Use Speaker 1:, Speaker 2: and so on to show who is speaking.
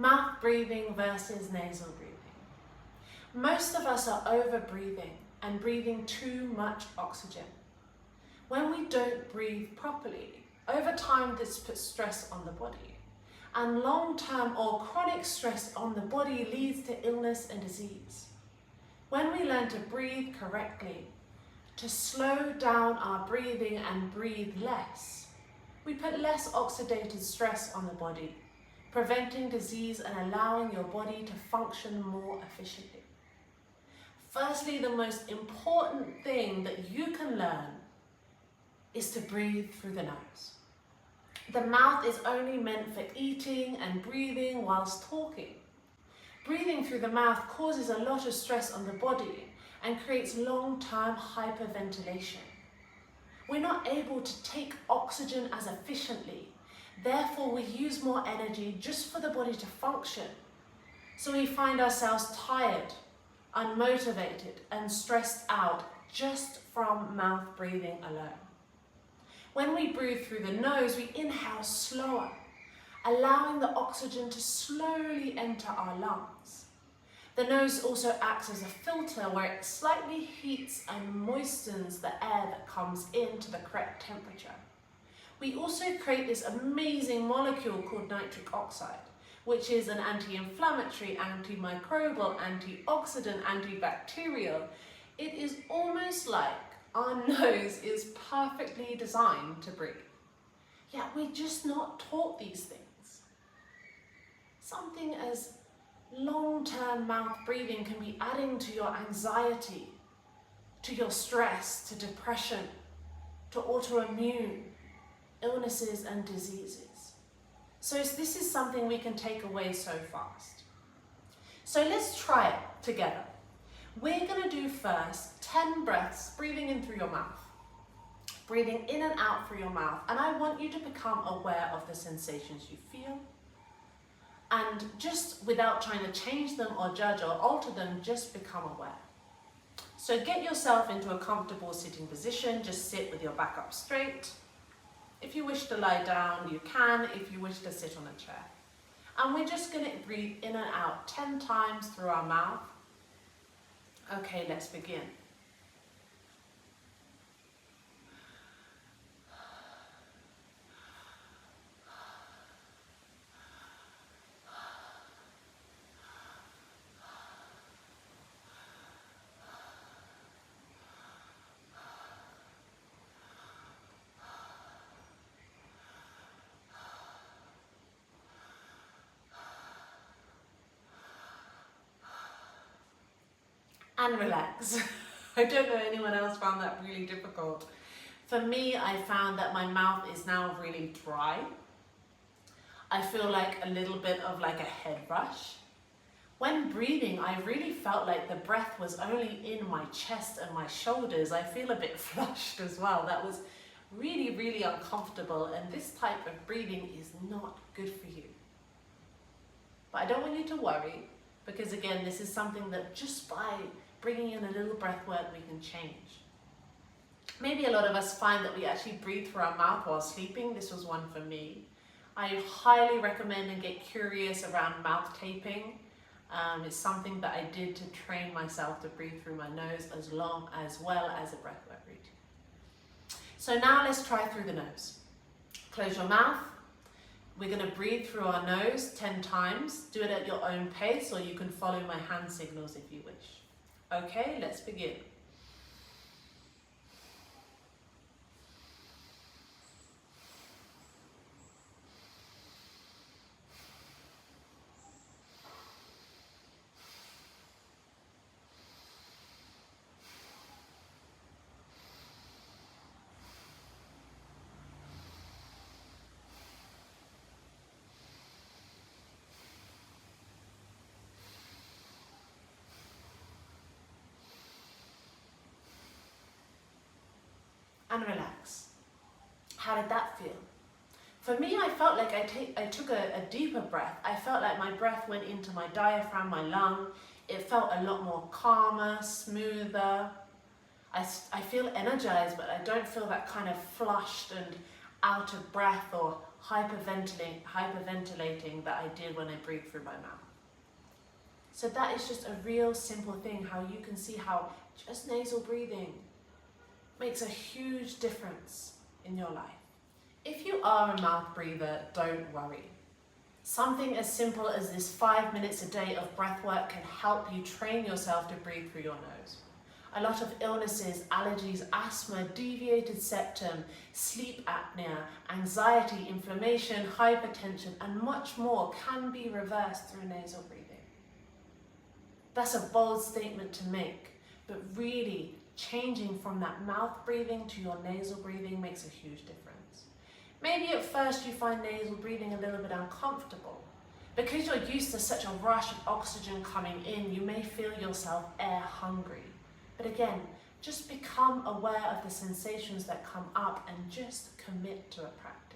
Speaker 1: Mouth breathing versus nasal breathing. Most of us are over-breathing and breathing too much oxygen. When we don't breathe properly, over time this puts stress on the body. And long-term or chronic stress on the body leads to illness and disease. When we learn to breathe correctly, to slow down our breathing and breathe less, we put less oxidative stress on the body, preventing disease and allowing your body to function more efficiently. Firstly, the most important thing that you can learn is to breathe through the nose. The mouth is only meant for eating and breathing whilst talking. Breathing through the mouth causes a lot of stress on the body and creates long-term hyperventilation. We're not able to take oxygen as efficiently. Therefore, we use more energy just for the body to function. So we find ourselves tired, unmotivated, and stressed out just from mouth breathing alone. When we breathe through the nose, we inhale slower, allowing the oxygen to slowly enter our lungs. The nose also acts as a filter where it slightly heats and moistens the air that comes in to the correct temperature. We also create this amazing molecule called nitric oxide, which is an anti-inflammatory, antimicrobial, antioxidant, antibacterial. It is almost like our nose is perfectly designed to breathe. Yet we're just not taught these things. Something as long-term mouth breathing can be adding to your anxiety, to your stress, to depression, to autoimmune illnesses and diseases. So this is something we can take away so fast. So let's try it together. We're going to do first 10 breaths, breathing in through your mouth, breathing in and out through your mouth. And I want you to become aware of the sensations you feel. And just without trying to change them or judge or alter them, just become aware. So get yourself into a comfortable sitting position. Just sit with your back up straight. If you wish to lie down, you can. If you wish to sit on a chair. And we're just going to breathe in and out 10 times through our mouth. Okay, let's begin. And relax. I don't know anyone else found that really difficult. For me, I found that my mouth is now really dry. I feel like a little bit of like a head rush. When breathing, I really felt like the breath was only in my chest and my shoulders. I feel a bit flushed as well. That was really, really uncomfortable, and this type of breathing is not good for you. But I don't want you to worry, because again, this is something that just by bringing in a little breath work, we can change. Maybe a lot of us find that we actually breathe through our mouth while sleeping. This was one for me. I highly recommend and get curious around mouth taping. It's something that I did to train myself to breathe through my nose as well as a breath work routine. So now let's try through the nose. Close your mouth. We're going to breathe through our nose 10 times. Do it at your own pace, or you can follow my hand signals if you wish. Okay, let's begin. And relax. How did that feel? For me, I felt like I took a deeper breath. I felt like my breath went into my diaphragm, my lung. It felt a lot more calmer, smoother. I feel energized, but I don't feel that kind of flushed and out of breath or hyperventilating that I did when I breathed through my mouth. So that is just a real simple thing, how you can see how just nasal breathing makes a huge difference in your life. If you are a mouth breather, don't worry. Something as simple as this 5 minutes a day of breath work can help you train yourself to breathe through your nose. A lot of illnesses, allergies, asthma, deviated septum, sleep apnea, anxiety, inflammation, hypertension, and much more can be reversed through nasal breathing. That's a bold statement to make, but really changing from that mouth breathing to your nasal breathing makes a huge difference. Maybe at first you find nasal breathing a little bit uncomfortable. Because you're used to such a rush of oxygen coming in, you may feel yourself air hungry. But again, just become aware of the sensations that come up and just commit to a practice.